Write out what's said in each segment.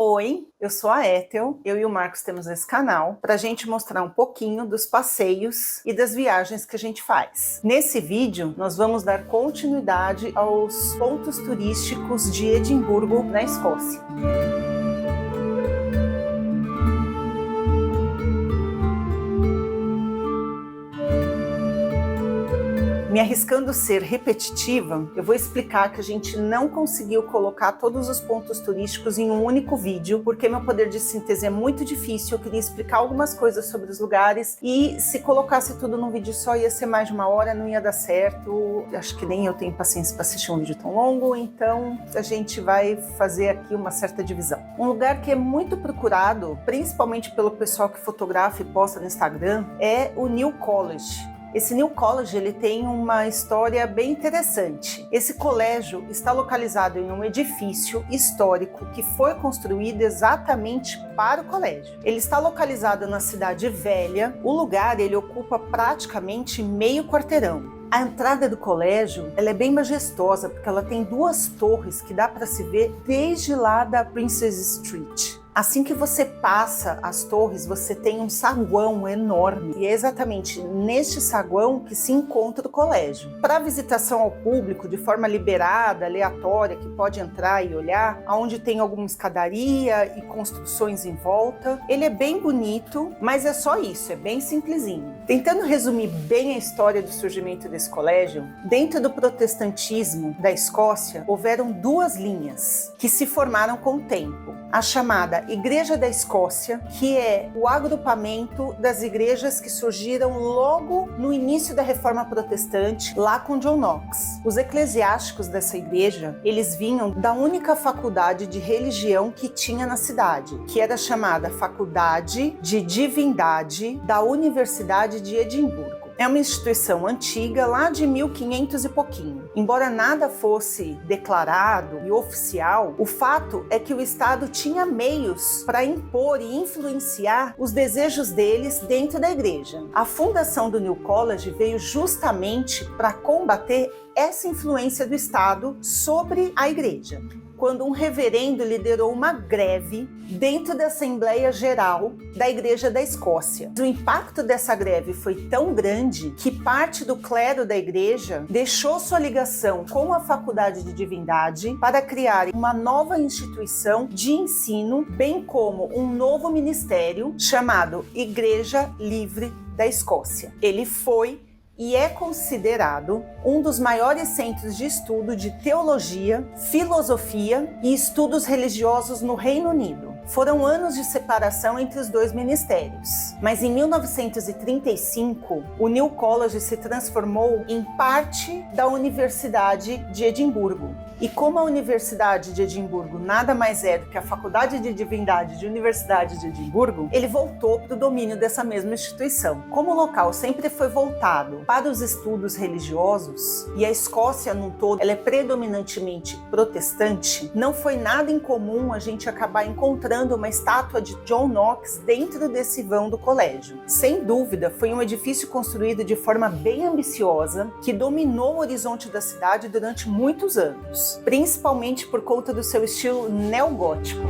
Oi, eu sou a Ethel, eu e o Marcos temos esse canal para a gente mostrar um pouquinho dos passeios e das viagens que a gente faz. Nesse vídeo, nós vamos dar continuidade aos pontos turísticos de Edimburgo, na Escócia. Me arriscando ser repetitiva, eu vou explicar que a gente não conseguiu colocar todos os pontos turísticos em um único vídeo, porque meu poder de síntese é muito difícil, eu queria explicar algumas coisas sobre os lugares, e se colocasse tudo num vídeo só ia ser mais de uma hora, não ia dar certo, acho que nem eu tenho paciência para assistir um vídeo tão longo, então a gente vai fazer aqui uma certa divisão. Um lugar que é muito procurado, principalmente pelo pessoal que fotografa e posta no Instagram, é o New College. Esse New College ele tem uma história bem interessante. Esse colégio está localizado em um edifício histórico que foi construído exatamente para o colégio. Ele está localizado na cidade velha. O lugar ele ocupa praticamente meio quarteirão. A entrada do colégio ela é bem majestosa porque ela tem duas torres que dá para se ver desde lá da Princess Street. Assim que você passa as torres, você tem um saguão enorme e é exatamente neste saguão que se encontra o colégio. Para visitação ao público, de forma liberada, aleatória, que pode entrar e olhar, onde tem alguma escadaria e construções em volta, ele é bem bonito, mas é só isso, é bem simplesinho. Tentando resumir bem a história do surgimento desse colégio, dentro do protestantismo da Escócia, houveram duas linhas que se formaram com o tempo. A chamada Igreja da Escócia, que é o agrupamento das igrejas que surgiram logo no início da Reforma Protestante, lá com John Knox. Os eclesiásticos dessa igreja, eles vinham da única faculdade de religião que tinha na cidade, que era chamada Faculdade de Divindade da Universidade de Edimburgo. É uma instituição antiga, lá de 1500 e pouquinho. Embora nada fosse declarado e oficial, o fato é que o Estado tinha meios para impor e influenciar os desejos deles dentro da igreja. A fundação do New College veio justamente para combater essa influência do Estado sobre a igreja, quando um reverendo liderou uma greve dentro da Assembleia Geral da Igreja da Escócia. O impacto dessa greve foi tão grande que parte do clero da igreja deixou sua ligação com a Faculdade de Divindade para criar uma nova instituição de ensino, bem como um novo ministério chamado Igreja Livre da Escócia. Ele foi e é considerado um dos maiores centros de estudo de teologia, filosofia e estudos religiosos no Reino Unido. Foram anos de separação entre os dois ministérios, mas em 1935, o New College se transformou em parte da Universidade de Edimburgo. E como a Universidade de Edimburgo nada mais é do que a Faculdade de Divindade de Universidade de Edimburgo, ele voltou para o domínio dessa mesma instituição. Como o local sempre foi voltado para os estudos religiosos, e a Escócia num todo ela é predominantemente protestante, não foi nada incomum a gente acabar encontrando uma estátua de John Knox dentro desse vão do colégio. Sem dúvida, foi um edifício construído de forma bem ambiciosa, que dominou o horizonte da cidade durante muitos anos, principalmente por conta do seu estilo neogótico.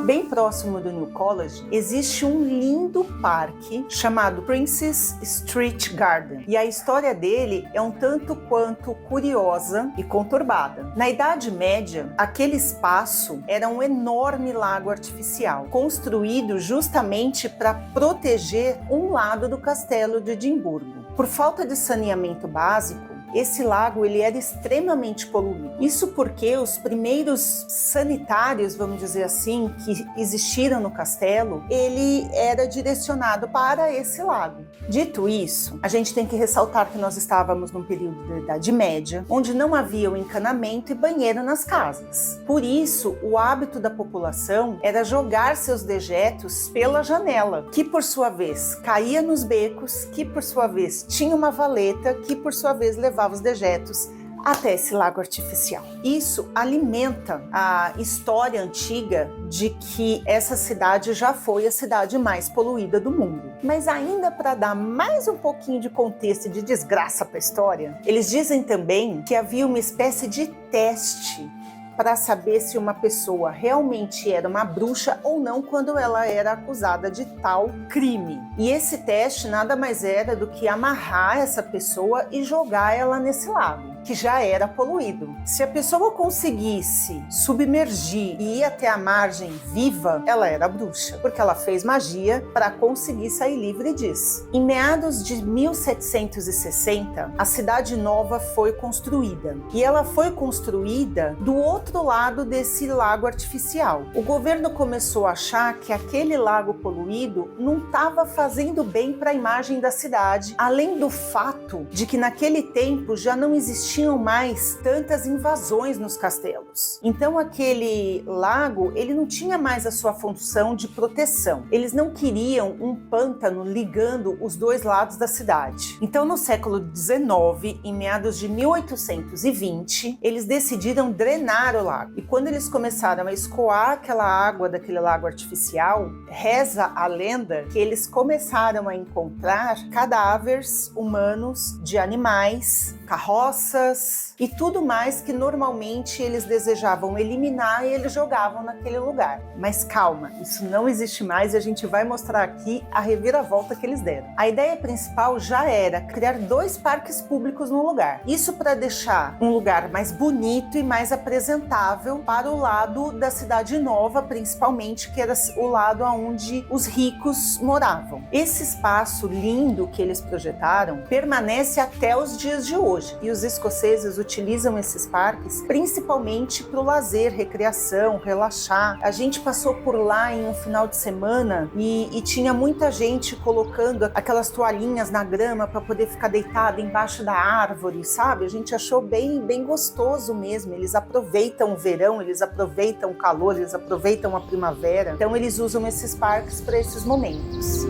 Bem próximo do New College, existe um lindo parque chamado Princess Street Garden. E a história dele é um tanto quanto curiosa e conturbada. Na Idade Média, aquele espaço era um enorme lago artificial, construído justamente para proteger um lado do castelo de Edimburgo. Por falta de saneamento básico, esse lago ele era extremamente poluído. Isso porque os primeiros sanitários, vamos dizer assim, que existiram no castelo, ele era direcionado para esse lago. Dito isso, a gente tem que ressaltar que nós estávamos num período da Idade Média, onde não havia o encanamento e banheiro nas casas. Por isso, o hábito da população era jogar seus dejetos pela janela, que por sua vez caía nos becos, que por sua vez tinha uma valeta, que por sua vez levava os dejetos até esse lago artificial. Isso alimenta a história antiga de que essa cidade já foi a cidade mais poluída do mundo. Mas ainda para dar mais um pouquinho de contexto e de desgraça para a história, eles dizem também que havia uma espécie de teste para saber se uma pessoa realmente era uma bruxa ou não quando ela era acusada de tal crime. E esse teste nada mais era do que amarrar essa pessoa e jogar ela nesse lago, que já era poluído. Se a pessoa conseguisse submergir e ir até a margem viva, ela era bruxa, porque ela fez magia para conseguir sair livre disso. Em meados de 1760, a Cidade Nova foi construída. E ela foi construída do outro lado desse lago artificial. O governo começou a achar que aquele lago poluído não estava fazendo bem para a imagem da cidade, além do fato de que naquele tempo já não existiam mais tantas invasões nos castelos. Então aquele lago, ele não tinha mais a sua função de proteção. Eles não queriam um pântano ligando os dois lados da cidade. Então no século XIX, em meados de 1820, eles decidiram drenar o lago. E quando eles começaram a escoar aquela água daquele lago artificial, reza a lenda que eles começaram a encontrar cadáveres humanos de animais, carroças e tudo mais que normalmente eles desejavam eliminar e eles jogavam naquele lugar. Mas calma, isso não existe mais e a gente vai mostrar aqui a reviravolta que eles deram. A ideia principal já era criar 2 parques públicos no lugar. Isso para deixar um lugar mais bonito e mais apresentável para o lado da Cidade Nova, principalmente, que era o lado onde os ricos moravam. Esse espaço lindo que eles projetaram permanece até os dias de hoje. E os escoceses utilizam esses parques principalmente para o lazer, recreação, relaxar. A gente passou por lá em um final de semana e tinha muita gente colocando aquelas toalhinhas na grama para poder ficar deitada embaixo da árvore, sabe? A gente achou bem gostoso mesmo. Eles aproveitam o verão, eles aproveitam o calor, eles aproveitam a primavera. Então eles usam esses parques para esses momentos.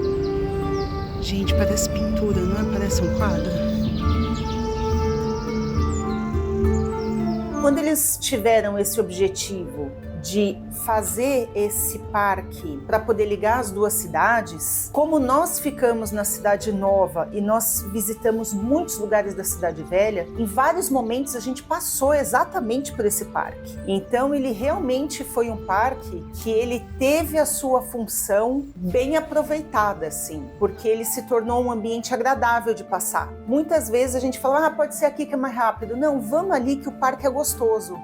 Gente, parece pintura, não é? Parece um quadro. Quando eles tiveram esse objetivo de fazer esse parque para poder ligar as 2 cidades, como nós ficamos na Cidade Nova e nós visitamos muitos lugares da Cidade Velha, em vários momentos a gente passou exatamente por esse parque. Então ele realmente foi um parque que ele teve a sua função bem aproveitada, assim, porque ele se tornou um ambiente agradável de passar. Muitas vezes a gente fala, pode ser aqui que é mais rápido. Não, vamos ali que o parque é gostoso.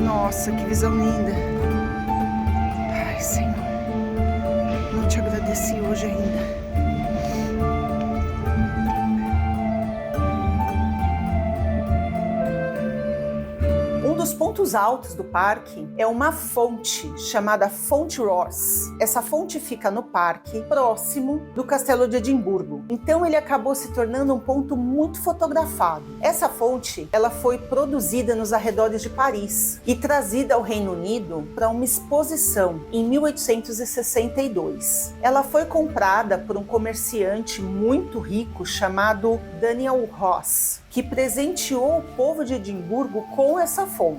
Nossa, que visão linda. Ai, Senhor, não te agradeci hoje ainda. Um dos pontos altos do parque é uma fonte chamada Fonte Ross. Essa fonte fica no parque, próximo do Castelo de Edimburgo. Então ele acabou se tornando um ponto muito fotografado. Essa fonte, ela foi produzida nos arredores de Paris e trazida ao Reino Unido para uma exposição em 1862. Ela foi comprada por um comerciante muito rico chamado Daniel Ross, que presenteou o povo de Edimburgo com essa fonte.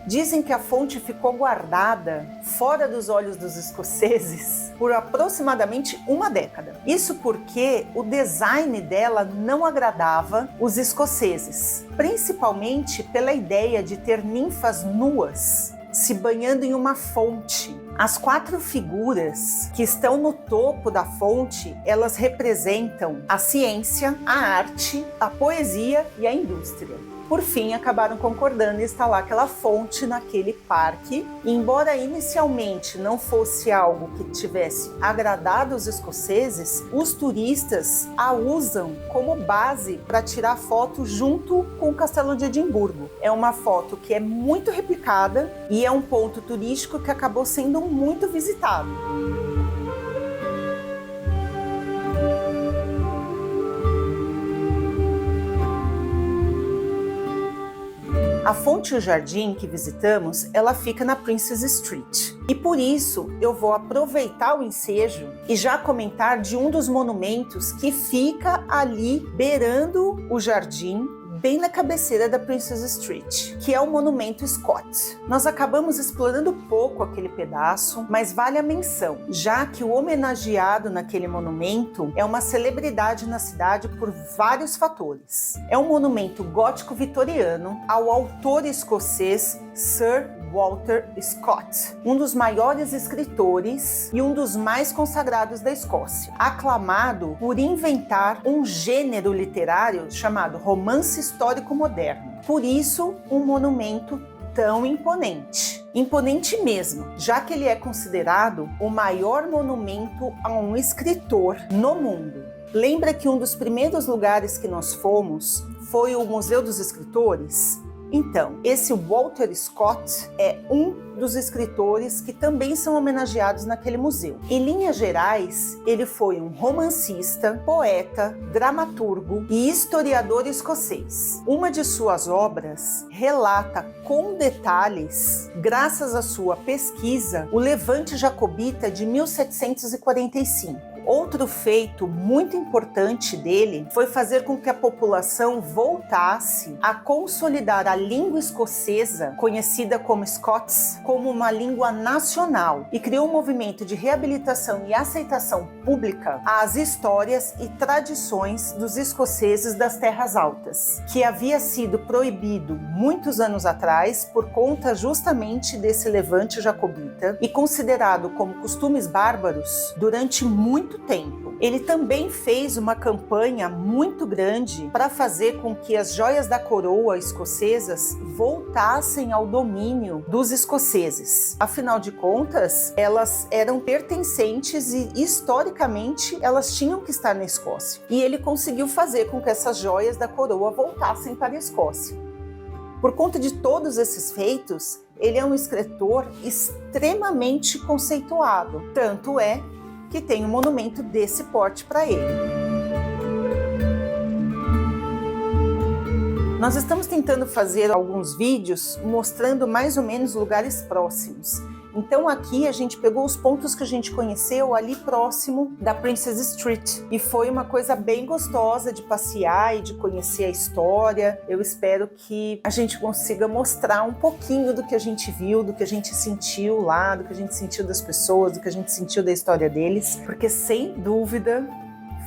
Dizem que a fonte ficou guardada fora dos olhos dos escoceses por aproximadamente 1 década. Isso porque o design dela não agradava os escoceses, principalmente pela ideia de ter ninfas nuas se banhando em uma fonte. As 4 figuras que estão no topo da fonte, elas representam a ciência, a arte, a poesia e a indústria. por fim acabaram concordando em instalar aquela fonte naquele parque. E embora inicialmente não fosse algo que tivesse agradado os escoceses, os turistas a usam como base para tirar foto junto com o Castelo de Edimburgo. É uma foto que é muito replicada e é um ponto turístico que acabou sendo muito visitado. A fonte e o jardim que visitamos, ela fica na Princes Street. E por isso eu vou aproveitar o ensejo e já comentar de um dos monumentos que fica ali beirando o jardim, bem na cabeceira da Princes Street, que é o monumento Scott. Nós acabamos explorando pouco aquele pedaço, mas vale a menção, já que o homenageado naquele monumento é uma celebridade na cidade por vários fatores. É um monumento gótico vitoriano ao autor escocês Sir Walter Scott, um dos maiores escritores e um dos mais consagrados da Escócia, aclamado por inventar um gênero literário chamado romance histórico moderno. Por isso, um monumento tão imponente. Imponente mesmo, já que ele é considerado o maior monumento a um escritor no mundo. Lembra que um dos primeiros lugares que nós fomos foi o Museu dos Escritores? Então, esse Walter Scott é um dos escritores que também são homenageados naquele museu. Em linhas gerais, ele foi um romancista, poeta, dramaturgo e historiador escocês. Uma de suas obras relata com detalhes, graças à sua pesquisa, o Levante Jacobita de 1745. Outro feito muito importante dele foi fazer com que a população voltasse a consolidar a língua escocesa, conhecida como Scots, como uma língua nacional, e criou um movimento de reabilitação e aceitação pública às histórias e tradições dos escoceses das Terras Altas, que havia sido proibido muitos anos atrás por conta justamente desse levante jacobita e considerado como costumes bárbaros durante muito tempo. Ele também fez uma campanha muito grande para fazer com que as joias da coroa escocesas voltassem ao domínio dos escoceses. Afinal de contas, elas eram pertencentes e historicamente elas tinham que estar na Escócia. E ele conseguiu fazer com que essas joias da coroa voltassem para a Escócia. Por conta de todos esses feitos, ele é um escritor extremamente conceituado. Tanto é que tem um monumento desse porte para ele. Nós estamos tentando fazer alguns vídeos mostrando mais ou menos lugares próximos. Então aqui a gente pegou os pontos que a gente conheceu ali próximo da Princes Street e foi uma coisa bem gostosa de passear e de conhecer a história. Eu espero que a gente consiga mostrar um pouquinho do que a gente viu, do que a gente sentiu lá, do que a gente sentiu das pessoas, do que a gente sentiu da história deles, porque sem dúvida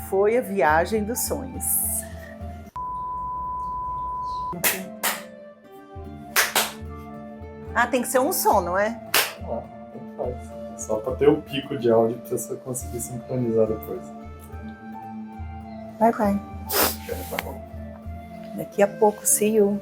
foi a viagem dos sonhos. Ah, tem que ser um som, não é? Só para ter o pico de áudio para você conseguir sincronizar depois. Vai. Daqui a pouco, see you.